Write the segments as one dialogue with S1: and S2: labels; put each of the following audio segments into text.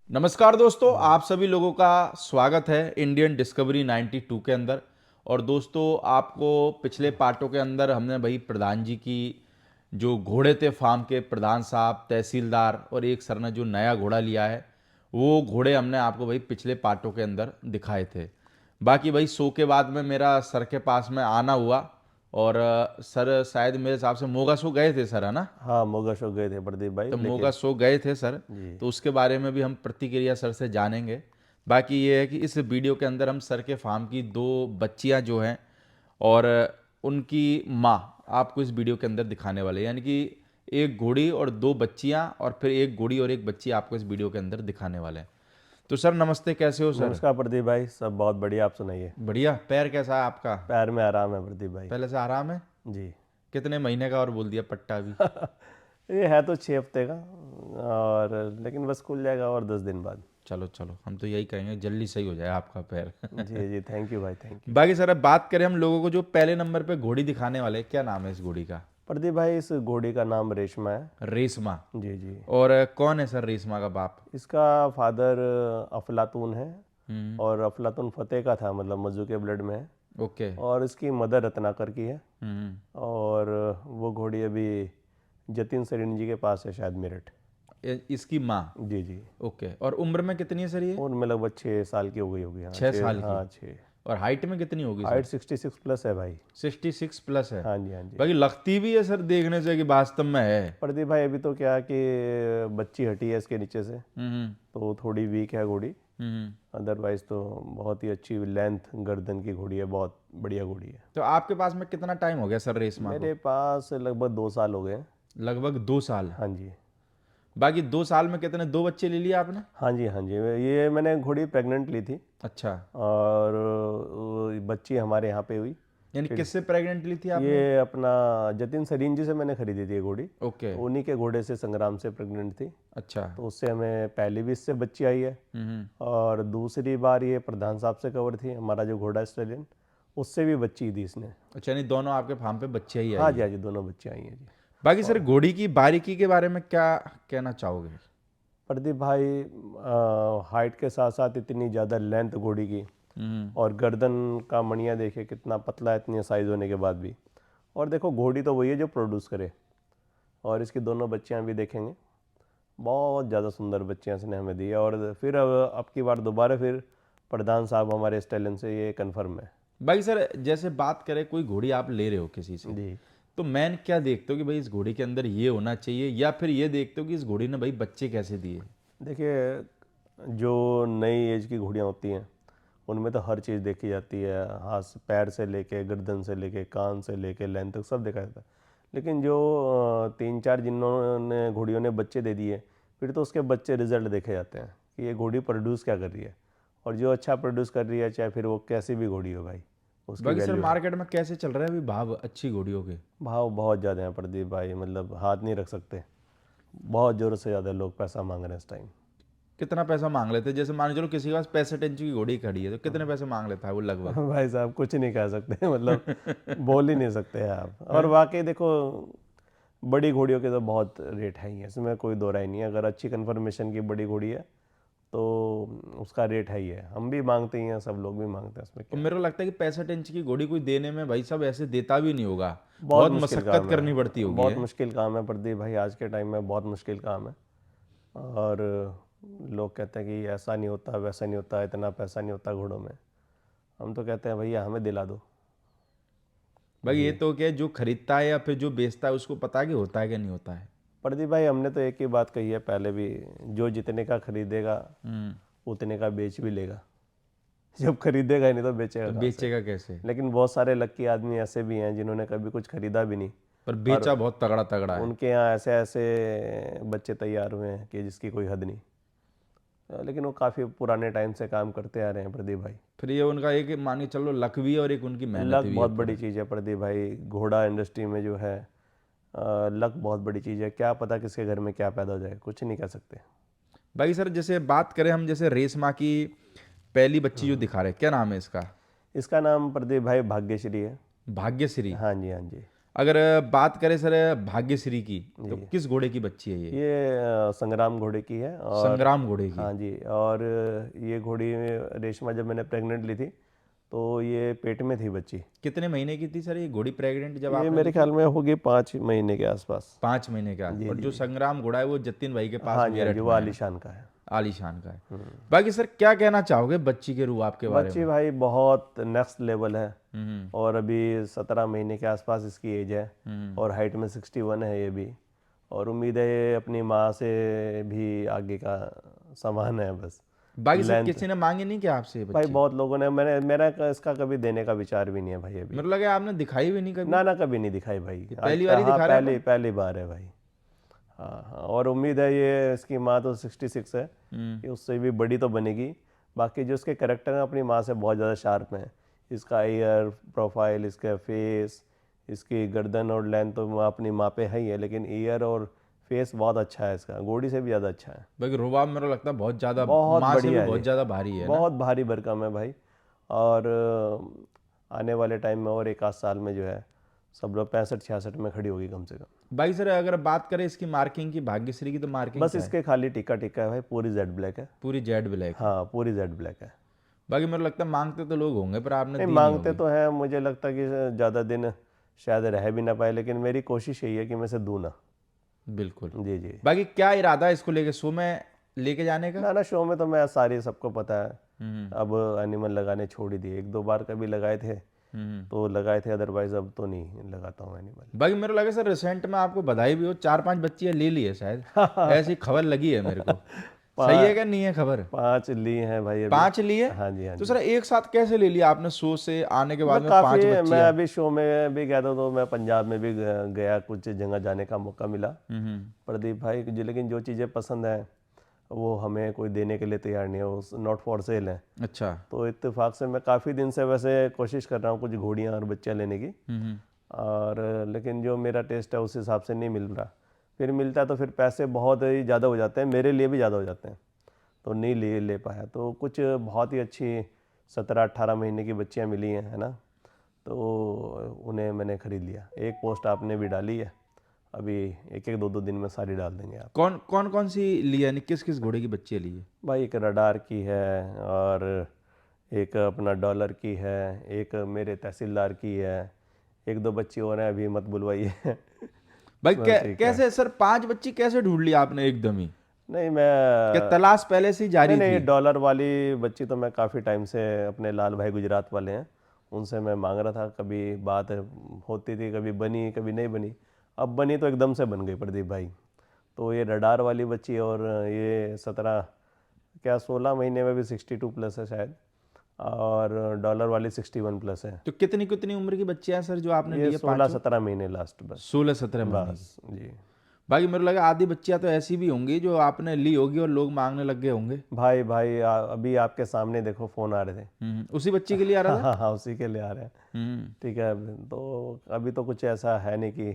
S1: नमस्कार दोस्तों, आप सभी लोगों का स्वागत है इंडियन डिस्कवरी 92 के अंदर। और दोस्तों, आपको पिछले पार्टों के अंदर हमने भाई प्रधान जी की जो घोड़े थे फार्म के प्रधान साहब, तहसीलदार और एक सर ने जो नया घोड़ा लिया है, वो घोड़े हमने आपको भाई पिछले पार्टों के अंदर दिखाए थे। बाकी भाई शो के बाद में मेरा सर के पास में आना हुआ और सर शायद मेरे हिसाब से मोगा शो गए थे सर, है ना?
S2: हाँ, मोगा शो गए थे प्रदीप भाई,
S1: तो मोगा
S2: लेकिन
S1: शो गए थे सर,
S2: जी।
S1: तो उसके बारे में भी हम प्रतिक्रिया सर से जानेंगे। बाकी ये है कि इस वीडियो के अंदर हम सर के फार्म की दो बच्चियां जो हैं और उनकी माँ आपको इस वीडियो के अंदर दिखाने वाले हैं, यानी कि एक घोड़ी और दो बच्चियां और फिर एक घोड़ी और एक बच्ची आपको इस वीडियो के अंदर दिखाने वाले हैं। तो सर नमस्ते, कैसे हो सर?
S2: नमस्कार प्रदीप भाई, सब बहुत बढ़िया। आप सुनाइए।
S1: बढ़िया। पैर कैसा है आपका?
S2: पैर में आराम है प्रदीप भाई।
S1: पहले से आराम है?
S2: जी।
S1: कितने महीने का और बोल दिया पट्टा भी?
S2: ये है तो 6 हफ्ते का, और लेकिन बस खुल जाएगा और 10 दिन बाद।
S1: चलो चलो, हम तो यही कहेंगे जल्दी सही हो जाए आपका पैर।
S2: जी जी, थैंक यू भाई, थैंक यू।
S1: बाकी सर अब बात करें हम लोगों को जो पहले नंबर पे घोड़ी दिखाने वाले हैं, क्या नाम है इस घोड़ी का?
S2: प्रदीप भाई, इस घोड़ी का नाम रेशमा है।
S1: रेशमा।
S2: जी जी।
S1: और कौन है सर रेशमा का बाप?
S2: इसका फादर अफलातून है,
S1: हम्म।
S2: और अफलातून फतेह का था, मतलब मज्जू के ब्लड में है।
S1: ओके।
S2: और इसकी मदर रत्नाकर की है।
S1: हम्म।
S2: और वो घोड़ी अभी जतिन सरीन जी के पास है, शायद मेरठ।
S1: इसकी माँ।
S2: जी जी।
S1: ओके। और उम्र में कितनी है सर ये?
S2: और में लगभग 6 साल की हो गई होगी। हाँ,
S1: 6 साल की।
S2: हाँ 6।
S1: और हाइट में कितनी होगी
S2: हाइट
S1: सर?
S2: 66 प्लस है भाई।
S1: 66 प्लस है?
S2: हाँ जी, हाँ जी।
S1: बाकी लगती भी है सर देखने से कि वास्तव में है।
S2: प्रदीप भाई, अभी तो क्या कि बच्ची हटी है इसके नीचे से,
S1: हम्म।
S2: तो थोड़ी वीक है घोड़ी।
S1: हम्म।
S2: अदरवाइज तो बहुत ही अच्छी लेंथ गर्दन की घोड़ी है, बहुत बढ़िया घोड़ी है।
S1: तो आपके पास में कितना टाइम हो गया सर रेशमा को?
S2: मेरे पास लगभग 2 साल हो गए हैं।
S1: लगभग 2 साल।
S2: हाँ जी।
S1: बाकी 2 साल में कितने, दो बच्चे ले लिए आपने?
S2: हाँ जी, हाँ जी, ये मैंने घोड़ी प्रेग्नेंट ली थी।
S1: अच्छा।
S2: और बच्ची हमारे यहाँ पे हुई।
S1: यानी
S2: फिर
S1: किससे प्रेग्नेंट ली थी आपने?
S2: ये अपना जतिन सरीन जी से मैंने खरीदी थी ये घोड़ी।
S1: ओके।
S2: तो उन्हीं के घोड़े से, संग्राम से प्रेग्नेंट थी।
S1: अच्छा।
S2: तो उससे हमें पहली भी इससे बच्ची आई है।
S1: हम्म।
S2: और दूसरी बार ये प्रधान साहब से कवर थी, हमारा जो घोड़ा स्टेलियन, उससे भी बच्ची थी इसने।
S1: अच्छा, यानी दोनों आपके फार्म पे बच्चे ही
S2: हाँ
S1: आई
S2: जी,
S1: है?
S2: हाँ जी, दोनों बच्ची आई हैं जी।
S1: बाकी सर
S2: और
S1: घोड़ी की बारीकी के बारे में क्या कहना चाहोगे?
S2: प्रदीप भाई, हाइट के साथ साथ इतनी ज़्यादा लेंथ घोड़ी की,
S1: हम्म।
S2: और गर्दन का मणिया देखिए कितना पतला है, इतनी साइज़ होने के बाद भी। और देखो, घोड़ी तो वही है जो प्रोड्यूस करे। और इसकी दोनों बच्चियाँ भी देखेंगे, बहुत ज़्यादा सुंदर बच्चियाँ इसने हमें दी है। और फिर अब की बार दोबारा फिर प्रधान साहब हमारे स्टेलियन से, ये कन्फर्म है।
S1: बाकी सर जैसे बात करें, कोई घोड़ी आप ले रहे हो किसी से,
S2: जी।
S1: तो मैन क्या देखते हो कि भाई इस घोड़ी के अंदर ये होना चाहिए, या फिर ये देखते हो कि इस घोड़ी ने भाई बच्चे कैसे दिए?
S2: देखिए, जो नई एज की घोड़ियाँ होती हैं, उनमें तो हर चीज़ देखी जाती है। हाथ से, पैर से लेके, गर्दन से लेके, कान से लेके, लेंथ तक सब देखा जाता है। लेकिन जो 3-4 जिन्होंने घोड़ियों ने बच्चे दे दिए, फिर तो उसके बच्चे रिजल्ट देखे जाते हैं कि ये घोड़ी प्रोड्यूस क्या कर रही है। और जो अच्छा प्रोड्यूस कर रही है, चाहे फिर वो कैसी भी घोड़ी हो भाई, उसकी
S1: बाकी सर
S2: वैल्यू है।
S1: मार्केट में कैसे चल रहा है अभी भाव अच्छी घोड़ियों के?
S2: भाव बहुत ज़्यादा हैं प्रदीप भाई, मतलब हाथ नहीं रख सकते। बहुत ज़रूरत से ज़्यादा लोग पैसा मांग रहे हैं इस टाइम।
S1: कितना पैसा मांग लेते हैं? जैसे मान के चलो किसी के पास 65 इंच की घोड़ी खड़ी है, तो कितने पैसे मांग लेता है वो लगभग?
S2: भाई साहब, कुछ नहीं कह सकते मतलब बोल ही नहीं सकते हैं आप। और वाकई देखो, बड़ी घोड़ियों के तो बहुत रेट है ही है, इसमें कोई दो राय नहीं है। अगर अच्छी कन्फर्मेशन की बड़ी घोड़ी है तो उसका रेट है ही है। हम भी मांगते ही हैं, सब लोग भी मांगते हैं, उसमें
S1: और
S2: क्या है।
S1: मेरे को लगता है कि 65 इंच की घोड़ी कोई देने में भाई सब ऐसे देता भी नहीं होगा,
S2: बहुत
S1: बहुत
S2: मुश्किल
S1: मशक्कत
S2: काम
S1: करनी पड़ती
S2: है,
S1: होगी
S2: बहुत
S1: है?
S2: मुश्किल काम है प्रदीप भाई, आज के टाइम में बहुत मुश्किल काम है। और लोग कहते हैं कि ऐसा नहीं होता, वैसा नहीं होता, इतना पैसा नहीं होता घोड़ों में। हम तो कहते हैं भैया हमें दिला दो।
S1: भाई ये
S2: जी।
S1: तो क्या है, जो खरीदता है या फिर जो बेचता है उसको पता है कि होता है कि नहीं होता है।
S2: प्रदीप भाई, हमने तो एक ही बात कही है पहले भी, जो जितने का खरीदेगा
S1: हम्म।
S2: उतने का बेच भी लेगा। जब खरीदेगा ही नहीं तो बेचेगा
S1: तो
S2: कहाँ से।
S1: बेचेगा कैसे?
S2: लेकिन बहुत सारे लक्की आदमी ऐसे भी हैं जिन्होंने कभी कुछ खरीदा भी नहीं,
S1: पर
S2: और
S1: बेचा बहुत तगड़ा तगड़ा है।
S2: उनके यहाँ ऐसे ऐसे बच्चे तैयार हुए हैं कि जिसकी कोई हद नहीं। लेकिन वो काफ़ी पुराने टाइम से काम करते आ रहे हैं प्रदीप भाई।
S1: फिर ये उनका एक मान के चलो लक भी है और एक उनकी मेहनत
S2: लक
S1: भी है
S2: बहुत
S1: पूरा।
S2: बड़ी चीज़ है प्रदीप भाई, घोड़ा इंडस्ट्री में जो है, लक बहुत बड़ी चीज़ है। क्या पता किसके घर में क्या पैदा हो जाए, कुछ नहीं कह सकते।
S1: भाई सर जैसे बात करें हम, जैसे रेस माँ की पहली बच्ची जो दिखा रहे हैं, क्या नाम है इसका?
S2: इसका नाम प्रदीप भाई भाग्यश्री है।
S1: भाग्यश्री।
S2: हाँ जी, हाँ जी।
S1: अगर बात करें सर भाग्यश्री की, तो किस घोड़े की बच्ची है ये?
S2: ये संग्राम घोड़े की है। और
S1: संग्राम घोड़े की।
S2: हाँ जी, और ये घोड़ी रेशमा जब मैंने प्रेग्नेंट ली थी तो ये पेट में थी बच्ची।
S1: कितने महीने की थी सर ये घोड़ी प्रेग्नेंट जब
S2: ये
S1: आपने
S2: मेरे
S1: ली थी?
S2: ख्याल में होगी 5 महीने के आसपास।
S1: 5 महीने का।
S2: जी
S1: और
S2: जी
S1: जो
S2: जी।
S1: संग्राम घोड़ा है वो जतिन भाई के पास
S2: हाँ जी हाँ जी,
S1: मेरठ
S2: वो
S1: में है ना?
S2: आलीशान का है।
S1: आलीशान का है। बाकी सर क्या कहना चाहोगे बच्ची के रूआब के बारे
S2: बच्ची
S1: में?
S2: भाई बहुत नेक्स्ट लेवल है।
S1: हम्म।
S2: और अभी 17 महीने के आसपास इसकी एज है। और हाइट में 61 है ये भी। और उम्मीद है ये अपनी माँ से भी आगे का समान है बस।
S1: बाकी सर
S2: लेंथ
S1: किसी ने मांगी नहीं क्या आपसे ये
S2: भाई
S1: बच्ची?
S2: बहुत लोगों ने, मेरा इसका कभी देने का विचार भी नहीं है भाई अभी।
S1: मेरे को लगा आपने दिखाई भी नहीं कभी।
S2: ना ना, कभी नहीं दिखाई भाई, आज
S1: पहली
S2: तक।
S1: बार ही
S2: हाँ,
S1: दिखा रहे हैं
S2: पहली
S1: अपन।
S2: पहली बार है भाई। हाँ हाँ, और उम्मीद है ये, इसकी माँ तो 66 है, ये उससे भी बड़ी तो बनेगी। बाकी जो इसके करेक्टर हैं अपनी माँ से बहुत ज़्यादा शार्प हैं। इसका ईयर प्रोफाइल, इसका फेस, इसकी गर्दन और लेंथ तो अपनी माँ पे है ही है, लेकिन ईयर और फेस बहुत अच्छा है इसका, घोड़ी से भी ज़्यादा अच्छा है।
S1: बाकी रुबाब मेरे को लगता है बहुत ज़्यादा,
S2: बहुत
S1: माँ से भी
S2: बढ़िया है
S1: बहुत
S2: ये,
S1: ज़्यादा भारी है ना?
S2: बहुत भारी भरकम है भाई। और आने वाले टाइम में और 1 आध साल में जो है सब लोग 65-66 में खड़ी होगी कम से कम।
S1: भाई सर अगर बात करें इसकी मार्किंग की, भाग्यश्री की, तो मार्किंग
S2: बस
S1: क्या है?
S2: इसके खाली टिक्का टिक्का है भाई, पूरी जेड ब्लैक है।
S1: पूरी जेड ब्लैक है।
S2: हाँ, पूरी जेड ब्लैक है।
S1: बाकी मेरे को लगता है मांगते तो लोग होंगे पर आपने
S2: नहीं,
S1: दी नहीं
S2: मांगते
S1: होगी।
S2: तो हैं, मुझे लगता है कि ज़्यादा दिन शायद रह भी ना पाए, लेकिन मेरी कोशिश यही है कि मैं इसे दूँ ना।
S1: बिल्कुल।
S2: जी जी।
S1: बाकी क्या इरादा है इसको लेके, शो में लेके जाने का?
S2: ना ना, शो में तो मैं सारी, सबको पता है।
S1: हम्म।
S2: अब एनिमल लगाने छोड़ ही दिए, 1-2 बार कभी लगाए थे
S1: हम्म।
S2: तो लगाए थे, अदरवाइज अब तो नहीं लगाता हूँ एनिमल।
S1: बाकी मेरे को लगा सर रिसेंट में आपको बधाई भी हो, 4-5 बच्चियां ले ली है शायद, ऐसी खबर लगी है मेरे को। सही है
S2: पा,
S1: क्या, नहीं है खबर?
S2: 5 लिए हैं भाई अभी।
S1: 5 लिए?
S2: हाँ जी हाँ
S1: तो
S2: जी।
S1: सर एक साथ कैसे ले लिया आपने शो से आने के बाद
S2: मैं
S1: में
S2: काफ़ी
S1: 5
S2: मैं
S1: बच्चियां?
S2: अभी शो में भी गया था तो मैं पंजाब में भी गया, कुछ जगह जाने का मौका मिला
S1: हम्म।
S2: प्रदीप भाई जी। लेकिन जो चीज़ें पसंद हैं वो हमें कोई देने के लिए तैयार नहीं है, वो नॉट फॉर सेल है।
S1: अच्छा।
S2: तो इत्तेफाक से मैं काफ़ी दिन से वैसे कोशिश कर रहा हूँ कुछ घोड़ियाँ और बच्चियाँ लेने की।
S1: हम्म।
S2: और लेकिन जो मेरा टेस्ट है उस हिसाब से नहीं मिल रहा। फिर मिलता है तो फिर पैसे बहुत ही ज़्यादा हो जाते हैं, मेरे लिए भी ज़्यादा हो जाते हैं, तो नहीं ले पाया। तो कुछ बहुत ही अच्छी 17-18 महीने की बच्चियाँ मिली हैं, है ना, तो उन्हें मैंने ख़रीद लिया। एक पोस्ट आपने भी डाली है, अभी 1-1 2-2 दिन में सारी डाल देंगे आप।
S1: कौन कौन कौन सी ली है, किस किस घोड़े की बच्चियां ली है?
S2: भाई एक रडार की है, और एक अपना डॉलर की है, एक मेरे तहसीलदार की है, 1-2 बच्ची और हैं, अभी मत बुलवाइए।
S1: भाई
S2: बस ठीक है।
S1: कैसे सर 5 बच्ची कैसे ढूंढ ली आपने एकदम ही?
S2: नहीं
S1: क्या
S2: मैं
S1: तलाश पहले से ही
S2: नहीं
S1: जारी
S2: नहीं,
S1: थी?
S2: डॉलर वाली बच्ची तो मैं काफ़ी टाइम से, अपने लाल भाई गुजरात वाले हैं, उनसे मैं मांग रहा था, कभी बात होती थी, कभी बनी कभी नहीं बनी। अब बनी तो एकदम से बन गई प्रदीप भाई। तो ये रडार वाली बच्ची, और ये 17, क्या 16 महीने में भी 62 प्लस है शायद, और डॉलर वाली 61 प्लस है।
S1: तो कितनी कितनी उम्र की बच्चियां सर जो आपने
S2: ये
S1: ली है
S2: 16
S1: पांचों?
S2: 17 महीने लास्ट, बस।
S1: 16-17 महीने की।
S2: बस जी।
S1: बाकी मेरे को लगा आधी बच्चियां तो ऐसी भी होंगी जो आपने ली होगी और लोग मांगने लग गए होंगे।
S2: भाई भाई अभी आपके सामने देखो फ़ोन आ रहे थे।
S1: उसी बच्ची के लिए आ रहा
S2: हाँ
S1: था?
S2: हाँ हाँ, उसी के लिए आ रहे हैं।
S1: हम्म।
S2: ठीक है, तो अभी तो कुछ ऐसा है नहीं कि,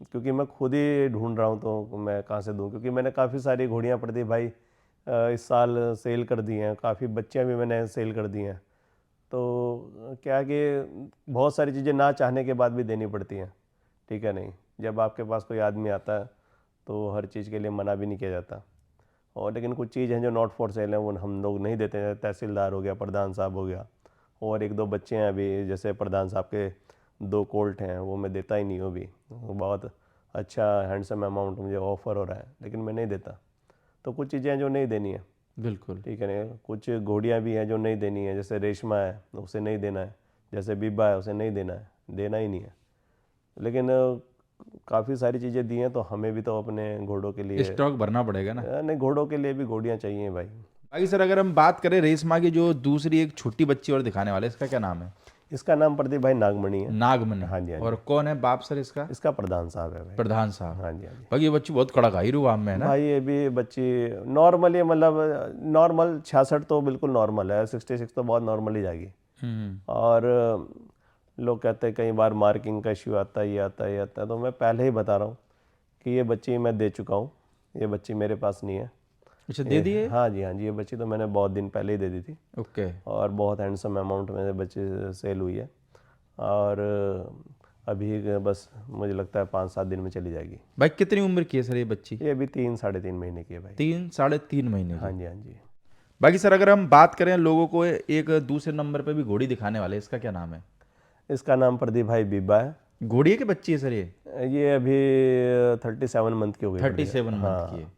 S2: क्योंकि मैं खुद ही ढूंढ रहा हूँ तो मैं कहाँ से दूँ, क्योंकि मैंने काफ़ी सारी घोड़ियाँ प्रदीप भाई इस साल सेल कर दी हैं, काफ़ी बच्चियाँ भी मैंने सेल कर दी हैं। तो क्या है कि बहुत सारी चीज़ें ना चाहने के बाद भी देनी पड़ती हैं, ठीक है नहीं, जब आपके पास कोई आदमी आता है तो हर चीज़ के लिए मना भी नहीं किया जाता। और लेकिन कुछ चीज़ हैं जो नॉट फॉर सेल हैं, वो हम लोग नहीं देते हैं। तहसीलदार हो गया, प्रधान साहब हो गया, और 1-2 बच्चे हैं अभी, जैसे प्रधान साहब के 2 कोल्ट हैं, वो मैं देता ही नहीं हूँ अभी। वो बहुत अच्छा हैंडसम अमाउंट मुझे ऑफर हो रहा है, लेकिन मैं नहीं देता। तो कुछ चीज़ें हैं जो नहीं देनी है,
S1: बिल्कुल।
S2: ठीक है नहीं। कुछ घोड़ियाँ भी हैं जो नहीं देनी है, जैसे रेशमा है उसे नहीं देना है, जैसे बीबा है उसे नहीं देना है, देना ही नहीं है। लेकिन काफ़ी सारी चीज़ें दी हैं, तो हमें भी तो अपने घोड़ों के लिए,
S1: स्टॉक भरना पड़ेगा ना।
S2: नहीं, घोड़ों के लिए भी घोड़ियाँ चाहिए भाई।
S1: बाकी सर अगर हम बात करें रेशमा की, जो दूसरी एक छोटी बच्ची और दिखाने वाले, इसका क्या नाम है?
S2: इसका नाम प्रदीप भाई नागमणि है।
S1: नागमणि।
S2: हाँ जी हाँ
S1: और
S2: जी।
S1: कौन है बाप सर इसका?
S2: इसका प्रधान साहब है भाई।
S1: प्रधान साहब।
S2: हाँ जी हाँ जी।
S1: बाकी ये बच्ची बहुत कड़काई रूबाब में है ना?
S2: भाई ये भी बच्ची नॉर्मली, मतलब नॉर्मल 66 तो बिल्कुल नॉर्मल है, 66 तो बहुत नॉर्मल ही जाएगी। और लोग कहते हैं कई बार मार्किंग का इश्यू आता है, ये आता है ये आता है, तो मैं पहले ही बता रहा हूँ कि ये बच्ची मैं दे चुका हूँ, ये बच्ची मेरे पास नहीं है।
S1: अच्छा, दे दिए?
S2: हाँ जी हाँ जी, ये बच्ची तो मैंने बहुत दिन पहले ही दे दी थी,
S1: ओके।
S2: और बहुत हैंडसम अमाउंट में बच्ची सेल हुई है। और अभी बस मुझे लगता है 5-7 दिन में चली जाएगी।
S1: भाई कितनी उम्र की है सर ये बच्ची?
S2: ये अभी 3-3.5 महीने की है भाई।
S1: 3-3.5 महीने
S2: हाँ
S1: की।
S2: जी, हाँ जी।
S1: बाकी सर अगर हम बात करें लोगों को एक दूसरे नंबर पे भी घोड़ी दिखाने वाले, इसका क्या नाम है?
S2: इसका नाम प्रदीप भाई बीबा है।
S1: घोड़ी है कि बच्ची है सर ये?
S2: ये अभी 37 मंथ की हो गई।
S1: 37 मंथ
S2: हाँ,
S1: की है।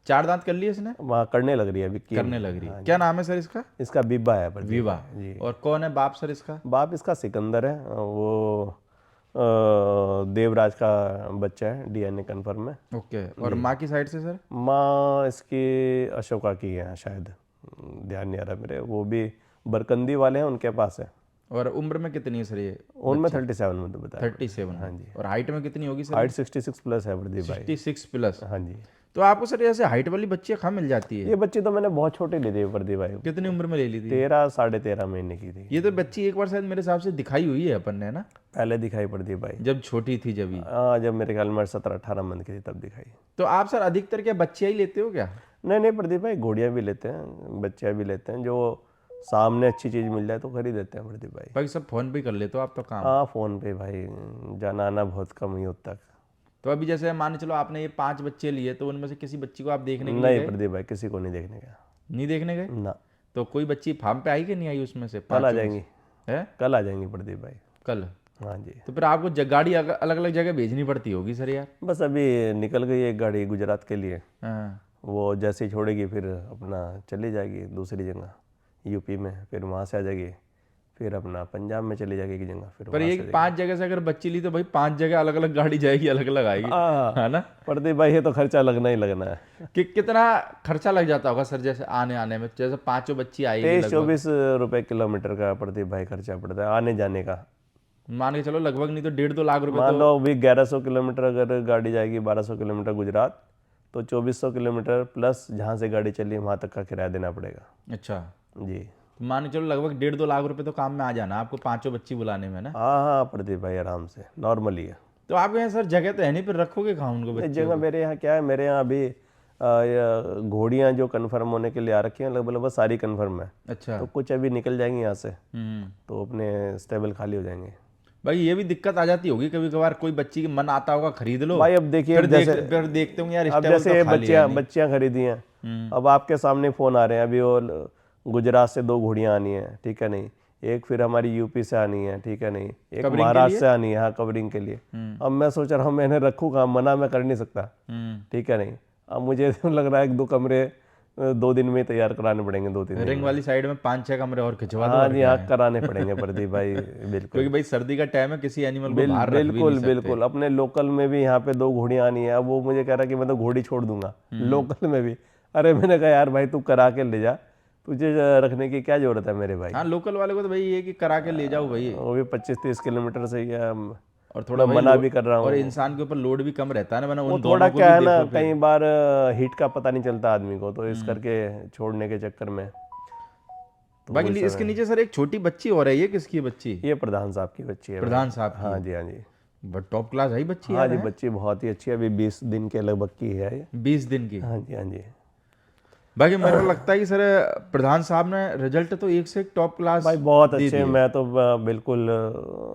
S1: 4 दांत कर लिए इसने?
S2: वहाँ करने लग रही है, अभी की
S1: करने
S2: नहीं।
S1: लग रही है।
S2: हाँ
S1: क्या
S2: जी।
S1: नाम है सर इसका?
S2: इसका बीबा है प्रदीप
S1: विवा।
S2: भाई जी।
S1: और कौन है बाप सर इसका?
S2: बाप इसका सिकंदर है, वो देवराज का बच्चा है, डीएनए कंफर्म है।
S1: ओके। और माँ की साइड से सर?
S2: माँ इसकी अशोका की है शायद, ध्यान नहीं आ रहा मेरे। वो भी बरकंदी वाले हैं, उनके पास है।
S1: और उम्र में कितनी है सर ये?
S2: उनमें 37 में तो बताया।
S1: 37।
S2: हाँ जी।
S1: और हाइट में कितनी होगी सर?
S2: हाइट 66 प्लस है प्रदीप भाई।
S1: 66 प्लस।
S2: हाँ जी।
S1: तो आपको सर ऐसे हाइट वाली बच्चियाँ कहाँ मिल जाती है?
S2: ये बच्ची तो मैंने बहुत छोटी ली थी प्रदीप भाई,
S1: कितनी उम्र में ले ली थी?
S2: 13-13.5 महीने की थी।
S1: ये तो बच्ची एक बार शायद मेरे हिसाब से दिखाई हुई है अपन ने ना,
S2: पहले दिखाई प्रदीप भाई।
S1: जब छोटी थी जब ही।
S2: हाँ, जब मेरे ख्याल में 17-18 मंथ की थी तब दिखाई।
S1: तो आप सर अधिकतर क्या बच्चियाँ ही लेते हो क्या?
S2: नहीं नहीं प्रदीप भाई, घोड़ियाँ भी लेते हैं, बच्चे भी लेते हैं। जो सामने अच्छी चीज़ मिल जाए तो खरीद देते हैं प्रदीप भाई।
S1: बाकी सब फोन पे ही कर लेते हो आप तो काम।
S2: हाँ, फ़ोन पे भाई, जाना आना बहुत कम ही होता है।
S1: तो अभी जैसे मान चलो आपने ये 5 बच्चे लिए, तो उनमें से किसी बच्ची को आप देखने के लिए
S2: नहीं
S1: गए?
S2: प्रदीप भाई, किसी को नहीं देखने का।
S1: नहीं देखने गए?
S2: ना,
S1: तो कोई बच्ची फार्म पे आई कि नहीं आई उसमें से?
S2: कल आ
S1: पांचों में
S2: जाएंगी।
S1: से? है?
S2: कल आ जाएंगी प्रदीप भाई।
S1: कल?
S2: हाँ जी।
S1: तो फिर आपको गाड़ी अलग अलग जगह भेजनी पड़ती होगी सर यार।
S2: बस अभी निकल गई एक गाड़ी गुजरात के लिए,
S1: हाँ।
S2: वो जैसे ही छोड़ेगी फिर अपना चली जाएगी दूसरी जगह यूपी में, फिर वहाँ से आ जाएगी, फिर अपना पंजाब में चली जाएगी एक जगह, फिर
S1: पर
S2: वहाँ
S1: ये
S2: से
S1: 5 जगह से अगर बच्ची ली तो भाई 5 जगह अलग अलग गाड़ी जाएगी, अलग अलग आएगी, है ना?
S2: प्रदीप भाई ये तो खर्चा लगना ही लगना है।
S1: कि कितना खर्चा लग जाता होगा सर जैसे आने आने में, जैसे 5 बच्ची आएगी
S2: 23-24 रुपए किलोमीटर का प्रदीप भाई खर्चा पड़ता है आने जाने का।
S1: मान के चलो लगभग नहीं तो 1.5-2 लाख रुपए
S2: मान
S1: तो।
S2: लो अभी 1100 किलोमीटर अगर गाड़ी जाएगी, 1200 किलोमीटर गुजरात, तो 2400 किलोमीटर प्लस जहाँ से गाड़ी चली वहाँ तक का किराया देना पड़ेगा।
S1: अच्छा।
S2: जी।
S1: तो मान के चलो लगभग 1.5-2 लाख रुपए तो काम में आ जाना आपको 5 बच्ची बुलाने में ना।
S2: हाँ हाँ प्रदीप भाई, आराम से नॉर्मली है।
S1: तो आपके यहाँ सर जगह तो है नहीं, फिर रखोगे कहाँ उनको
S2: इस
S1: बच्चे?
S2: जगह मेरे यहाँ क्या है, मेरे यहाँ अभी घोड़ियाँ जो कंफर्म होने के लिए आ रखी हैं लगभग सारी कंफर्म है।
S1: अच्छा।
S2: तो कुछ अभी निकल जाएंगी यहाँ से, तो अपने स्टेबल खाली हो जाएंगे।
S1: भाई ये भी दिक्कत आ जाती होगी कभी कभार, कोई बच्ची की मन आता होगा खरीद लो
S2: भाई अब देखिए,
S1: फिर
S2: जैसे
S1: फिर देखते होंगे यार
S2: अब
S1: स्टेबल
S2: जैसे
S1: तो खाली है नहीं।
S2: बच्चियाँ खरीदी हैं, अब आपके सामने फ़ोन आ रहे हैं। अभी वो गुजरात से 2 घोड़ियाँ आनी है, ठीक है नहीं, एक फिर हमारी यूपी से आनी है, ठीक है नहीं, एक महाराष्ट्र से आनी है, हाँ कवरिंग के लिए। अब मैं सोच रहा हूँ मैंने रखूँ कहाँ, मना मैं कर नहीं सकता, ठीक है नहीं। अब मुझे लग रहा है 1-2 कमरे 2 दिन में तैयार कराने पड़ेंगे, 2-3 दिन।
S1: रिंग वाली साइड में 5-6 कमरे और खिंचवा दो।
S2: हाँ जी, हाँ कराने पड़ेंगे प्रदीप भाई, बिल्कुल।
S1: क्योंकि भाई सर्दी का टाइम है, किसी एनिमल को बाहर रख भी नहीं
S2: बिल्कुल
S1: सकते।
S2: बिल्कुल। अपने लोकल में भी यहाँ पे 2 घोड़ियाँ आनी है। अब वो मुझे कह रहा है कि मैं तो घोड़ी छोड़ दूंगा लोकल में भी। अरे मैंने कहा यार भाई तू करा के ले जा, तुझे रखने की क्या जरूरत है मेरे भाई।
S1: हाँ लोकल वाले को तो भाई ये कि करा के ले जाओ भाई,
S2: वो भी 25-30 किलोमीटर से ही है।
S1: और थोड़ा
S2: मैं
S1: भाई
S2: मना भी कर रहा
S1: और
S2: हूँ।
S1: इंसान के ऊपर लोड भी कम रहता है ना, वरना
S2: वो
S1: उन
S2: थोड़ा
S1: दोनों को
S2: क्या है
S1: भी
S2: ना,
S1: देखो फिर।
S2: कई बार हीट का पता नहीं चलता आदमी को, तो इस करके छोड़ने के चक्कर में। तो
S1: बाकी इसके नीचे सर एक छोटी बच्ची और है, ये किसकी है बच्ची?
S2: ये प्रधान साहब की बच्ची है।
S1: प्रधान साहब की?
S2: हाँ जी, हाँ जी।
S1: बट टॉप क्लास है बच्ची
S2: हाँ
S1: यार,
S2: जी,
S1: है?
S2: बच्ची बहुत ही अच्छी है, अभी 20 दिन के लगभग की है ये।
S1: 20 दिन की?
S2: हाँ जी, हाँ जी।
S1: बाकी मेरे को लगता है कि सर प्रधान साहब ने रिजल्ट तो एक से एक टॉप क्लास
S2: भाई बहुत
S1: दे
S2: अच्छे।
S1: दिए।
S2: मैं तो बिल्कुल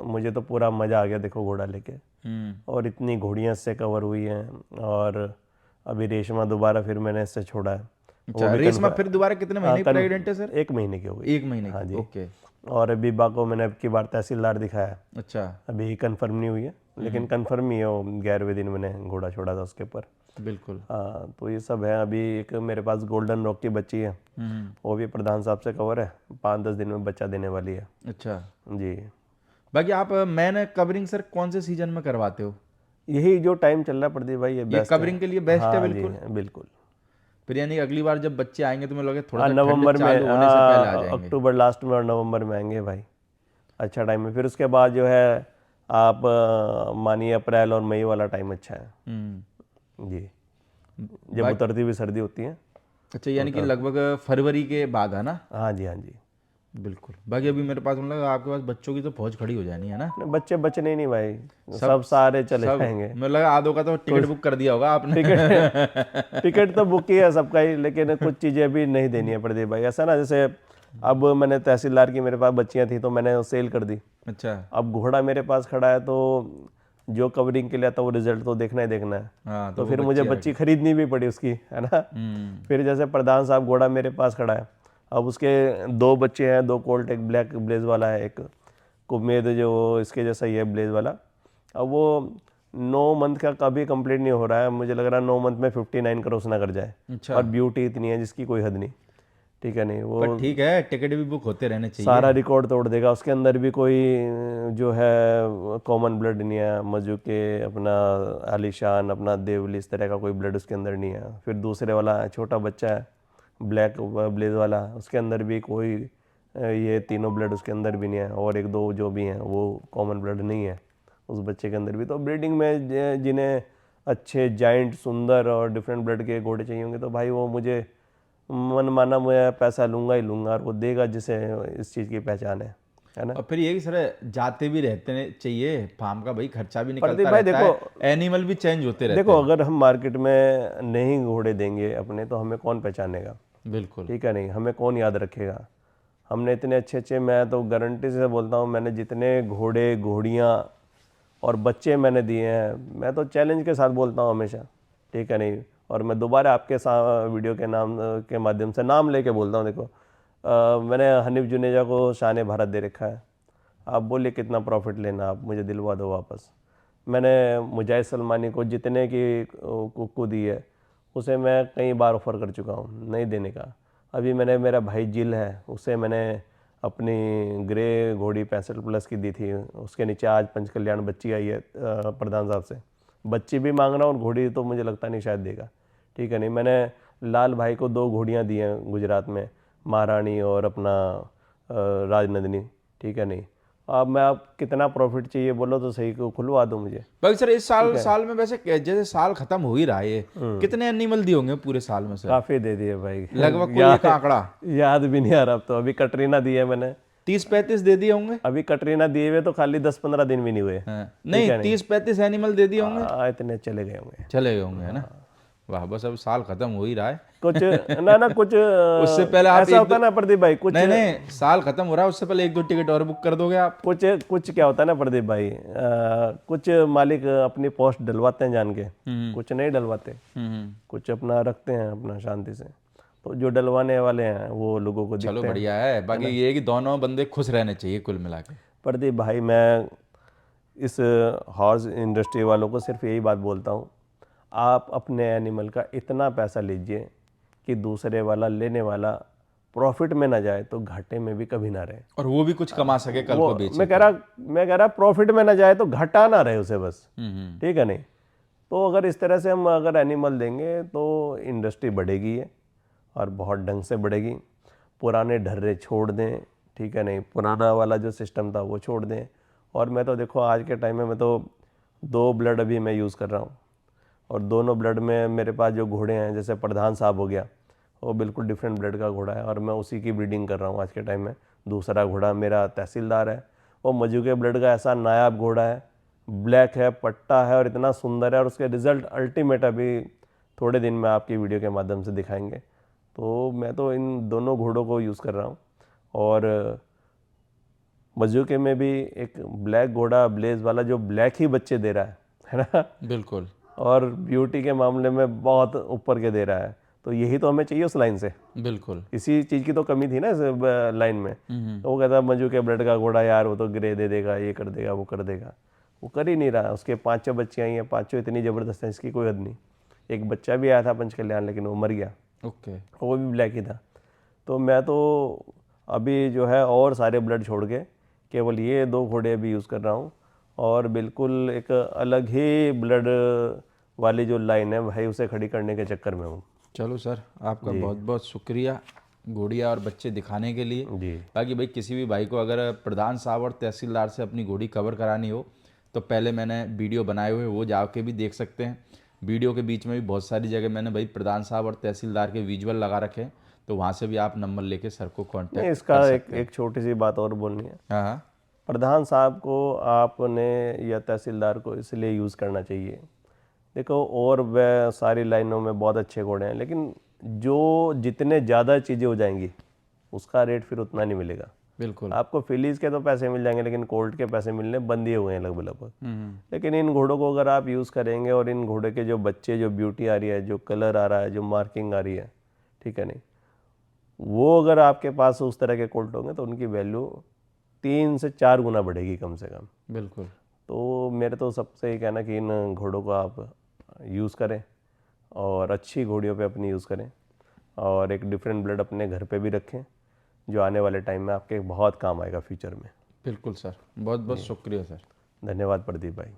S2: मुझे तो पूरा मज़ा आ गया देखो घोड़ा लेके। और इतनी घोड़ियाँ इससे कवर हुई हैं, और अभी रेशमा दोबारा फिर मैंने इससे छोड़ा है।
S1: अच्छा, रेशमा फिर दोबारा कितने महीने की प्रेग्नेंट है सर?
S2: 1 महीने की हो गई।
S1: 1 महीने
S2: हाँ
S1: की,
S2: जी।
S1: ओके।
S2: और अभी बा को मैंने अब की बार तहसीलदार दिखाया है।
S1: अच्छा।
S2: अभी कंफर्म नहीं हुई है, लेकिन कंफर्म ही है, वो 11वें दिन मैंने घोड़ा छोड़ा था उसके ऊपर।
S1: बिल्कुल।
S2: हाँ, तो ये सब है। अभी एक मेरे पास गोल्डन रॉक की बच्ची है, वो भी प्रधान साहब से कवर है, 5-10 दिन में बच्चा देने वाली है।
S1: अच्छा
S2: जी।
S1: बाकी आप मैंने कवरिंग सर कौन से सीजन में करवाते हो?
S2: यही जो टाइम चल रहा है प्रदीप भाई, ये बेस्ट
S1: कवरिंग के लिए बेस्ट है
S2: हाँ
S1: बिल्कुल।
S2: जी, बिल्कुल।
S1: फिर यानी अगली बार जब बच्चे आएंगे तो मुझे लगे थोड़ा सा
S2: नवंबर
S1: ठंड
S2: में,
S1: चालू होने से पहले आ जाएंगे।
S2: अक्टूबर लास्ट में और नवंबर में आएंगे भाई, अच्छा टाइम है। फिर उसके बाद जो है आप मानिए अप्रैल और मई वाला टाइम अच्छा है जी, जब उतरती हुई सर्दी होती है।
S1: अच्छा, यानी कि लगभग फरवरी के बाद है ना?
S2: हाँ जी, हाँ जी,
S1: बिल्कुल। बाकी अभी मेरे पास मतलब आपके पास बच्चों की तो फौज खड़ी हो जानी है ना?
S2: बच्चे बचने ही नहीं भाई, सब सारे चले जाएंगे।
S1: मुझे लगा आधों का तो टिकट बुक कर दिया होगा आपने।
S2: टिकट तो बुक ही है सबका ही, लेकिन कुछ चीज़ें भी नहीं देनी है प्रदीप भाई। ऐसा ना, जैसे अब मैंने तहसीलदार की मेरे पास बच्चियां थी तो मैंने सेल कर दी।
S1: अच्छा।
S2: अब घोड़ा मेरे पास खड़ा है तो जो कवरिंग के लिए आता वो रिजल्ट तो देखना ही देखना है।
S1: हाँ,
S2: तो
S1: वो
S2: फिर मुझे
S1: बच्चे आ
S2: बच्ची
S1: गए।
S2: खरीदनी भी पड़ी उसकी, है ना। फिर जैसे प्रधान साहब घोड़ा मेरे पास खड़ा है, अब उसके 2 बच्चे हैं, 2 कोल्ट, एक ब्लैक ब्लेज वाला है, एक कुमेद जो इसके जैसा ही है ब्लेज वाला। अब वो 9 मंथ का कभी कंप्लीट नहीं हो रहा है, मुझे लग रहा है 9 मंथ में 59 क्रॉस ना कर जाए।
S1: अच्छा।
S2: और ब्यूटी इतनी है जिसकी कोई हद नहीं, ठीक है नहीं, वो
S1: पर ठीक है, टिकट भी बुक होते रहने चाहिए।
S2: सारा रिकॉर्ड तोड़ देगा। उसके अंदर भी कोई जो है कॉमन ब्लड नहीं है, मजू के अपना आलीशान अपना देवली इस तरह का कोई ब्लड उसके अंदर नहीं है। फिर दूसरे वाला छोटा बच्चा है ब्लैक ब्लेज वाला, उसके अंदर भी कोई ये तीनों ब्लड उसके अंदर भी नहीं है, और 1-2 जो भी हैं वो कॉमन ब्लड नहीं है उस बच्चे के अंदर भी। तो ब्रीडिंग में जिन्हें अच्छे जाइंट सुंदर और डिफरेंट ब्लड के घोड़े चाहिए होंगे तो भाई वो मुझे मन माना मैं पैसा लूंगा ही लूंगा, और वो देगा जिसे इस चीज़ की पहचान है ना।
S1: और फिर ये कि सर जाते भी रहते चाहिए फार्म का, भाई खर्चा भी
S2: प्रदीप
S1: निकलता
S2: भाई
S1: रहता
S2: देखो,
S1: है, एनिमल भी चेंज होते रहते
S2: देखो
S1: हैं।
S2: अगर हम मार्केट में नहीं घोड़े देंगे अपने तो हमें कौन पहचानेगा,
S1: बिल्कुल।
S2: ठीक है नहीं, हमें कौन याद रखेगा। हमने इतने अच्छे अच्छे, मैं तो गारंटी से बोलता हूँ, मैंने जितने घोड़े घोड़ियाँ और बच्चे मैंने दिए हैं, मैं तो चैलेंज के साथ बोलता हूँ हमेशा, ठीक है नहीं। और मैं दोबारा आपके वीडियो के नाम के माध्यम से नाम लेके बोलता हूँ, देखो मैंने हनीफ जुनेजा को शान भारत दे रखा है। आप बोलिए कितना प्रॉफिट लेना, आप मुझे दिलवा दो वापस। मैंने मुजाहिद सलमानी को जितने की कुक्कू दी है उसे मैं कई बार ऑफ़र कर चुका हूँ नहीं देने का। अभी मैंने, मेरा भाई जिल है, उसे मैंने अपनी ग्रे घोड़ी 65+ की दी थी, उसके नीचे आज पंचकल्याण बच्ची आई है प्रधान साहब से, बच्ची भी मांग रहा हूँ और घोड़ी तो मुझे लगता नहीं शायद देगा, ठीक है नहीं। मैंने लाल भाई को 2 घोड़ियाँ दी हैं गुजरात में, महारानी और अपना राजनंदिनी, ठीक है नहीं। अब मैं, आप कितना प्रॉफिट चाहिए बोलो तो सही को खुलवा दो मुझे।
S1: बाकी सर इस साल
S2: ठीक है,
S1: साल में वैसे जैसे साल खत्म हो ही रहा है, ये कितने एनिमल दिए होंगे पूरे साल में सर?
S2: काफ़ी दे दिए भाई
S1: लगभग कोई एक आंकड़ा?
S2: याद भी नहीं आ रहा। अब तो अभी कटरीना दी है मैंने,
S1: 30-35 दे दिए होंगे।
S2: अभी कटरीना दिए हुए तो खाली 10-15 दिन भी नहीं हुए,
S1: हाँ।
S2: ठीक
S1: नहीं,
S2: है नहीं।
S1: 30-35 एनिमल दे दिए होंगे।
S2: इतने चले गए होंगे।
S1: चले गए होंगे, है ना। वाह, बस अब साल खत्म हो ही रहा है।
S2: कुछ ना कुछ
S1: उससे पहले आप
S2: ऐसा
S1: एक
S2: होता
S1: दो,
S2: है ना प्रदीप भाई, कुछ
S1: नहीं नहीं, साल खत्म हो रहा है उससे पहले 1-2 टिकट और बुक कर दोगे आप।
S2: कुछ कुछ क्या होता है ना प्रदीप भाई, कुछ मालिक अपनी पोस्ट डलवाते हैं जान के, कुछ नहीं डलवाते, कुछ अपना रखते हैं अपना शांति से। तो जो डलवाने वाले हैं वो लोगों को
S1: चलो
S2: दिखते हैं।
S1: बढ़िया है, बाकी ये है कि दोनों बंदे खुश रहने चाहिए कुल मिला के।
S2: प्रदीप भाई मैं इस हॉर्स इंडस्ट्री वालों को सिर्फ यही बात बोलता हूँ, आप अपने एनिमल का इतना पैसा लीजिए कि दूसरे वाला लेने वाला प्रॉफिट में ना जाए तो घाटे में भी कभी ना रहे।
S1: और वो भी कुछ कमा सके कल
S2: वो
S1: को बेचे
S2: मैं कह रहा प्रॉफिट में ना जाए तो घाटा ना रहे उसे बस, ठीक है नहीं। तो अगर इस तरह से हम अगर एनिमल देंगे तो इंडस्ट्री बढ़ेगी है, और बहुत ढंग से बढ़ेगी। पुराने ढर्रे छोड़ दें, ठीक है नहीं, पुराना वाला जो सिस्टम था वो छोड़ दें। और मैं तो देखो आज के टाइम में मैं तो 2 ब्लड अभी मैं यूज़ कर रहा हूँ, और दोनों ब्लड में मेरे पास जो घोड़े हैं, जैसे प्रधान साहब हो गया, वो बिल्कुल डिफरेंट ब्लड का घोड़ा है और मैं उसी की ब्रीडिंग कर रहा हूँ आज के टाइम में। दूसरा घोड़ा मेरा तहसीलदार है, वो मजू के ब्लड का ऐसा नायाब घोड़ा है, ब्लैक है, पट्टा है और इतना सुंदर है, और उसके रिज़ल्ट अल्टीमेट अभी थोड़े दिन में आपकी वीडियो के माध्यम से दिखाएंगे। तो मैं तो इन दोनों घोड़ों को यूज़ कर रहा हूँ। और मजूके में भी एक ब्लैक घोड़ा ब्लेज वाला जो ब्लैक ही बच्चे दे रहा है ना,
S1: बिल्कुल।
S2: और ब्यूटी के मामले में बहुत ऊपर के दे रहा है। तो यही तो हमें चाहिए उस लाइन से,
S1: बिल्कुल।
S2: इसी चीज़ की तो कमी थी ना इस लाइन में। तो वो कहता मंजू के ब्लड का घोड़ा यार वो तो ग्रे दे देगा, ये कर देगा, वो कर देगा, वो कर ही नहीं रहा। उसके 5-6 बच्चे आई हैं, 5 इतनी ज़बरदस्त हैं इसकी कोई हद नहीं। एक बच्चा भी आया था पंचकल्याण, लेकिन वो मर गया,
S1: ओके।
S2: वो भी ब्लैक ही था। तो मैं तो अभी जो है और सारे ब्लड छोड़ के केवल ये 2 घोड़े अभी यूज़ कर रहा हूँ, और बिल्कुल एक अलग ही ब्लड वाली जो लाइन है भाई उसे खड़ी करने के चक्कर में हूँ।
S1: चलो सर, आपका बहुत बहुत शुक्रिया घोड़िया और बच्चे दिखाने के लिए।
S2: जी
S1: बाकी भाई किसी भी भाई को अगर प्रधान साहब और तहसीलदार से अपनी घोड़ी कवर करानी हो तो पहले मैंने वीडियो बनाए हुए वो जाके भी देख सकते हैं। वीडियो के बीच में भी बहुत सारी जगह मैंने भाई प्रधान साहब और तहसीलदार के विजुअल लगा रखे हैं, तो वहाँ से भी आप नंबर लेके सर को
S2: नहीं,
S1: कांटेक्ट
S2: इसका
S1: कर
S2: एक
S1: सकते हैं।
S2: एक छोटी सी बात और बोलनी है।
S1: हाँ हाँ।
S2: प्रधान साहब को आपने या तहसीलदार को इसलिए यूज़ करना चाहिए, देखो और वह सारी लाइनों में बहुत अच्छे घोड़े हैं, लेकिन जो जितने ज़्यादा चीज़ें हो जाएंगी उसका रेट फिर उतना नहीं मिलेगा।
S1: बिल्कुल।
S2: आपको फिलीज के तो पैसे मिल जाएंगे, लेकिन कोल्ट के पैसे मिलने बंद ही हुए हैं लगभग। लेकिन इन घोड़ों को अगर आप यूज़ करेंगे और इन घोड़े के जो बच्चे, जो ब्यूटी आ रही है, जो कलर आ रहा है, जो मार्किंग आ रही है, ठीक है नहीं, वो अगर आपके पास उस तरह के कोल्ट होंगे तो उनकी वैल्यू 3 से 4 गुना बढ़ेगी कम से कम।
S1: बिल्कुल।
S2: तो मेरे तो सबसे ही कहना कि इन घोड़ों को आप यूज़ करें और अच्छी घोड़ियों पे अपनी यूज़ करें, और एक डिफरेंट ब्लड अपने घर पे भी रखें, जो आने वाले टाइम में आपके बहुत काम आएगा फ्यूचर में।
S1: बिल्कुल सर, बहुत बहुत शुक्रिया सर।
S2: धन्यवाद प्रदीप भाई।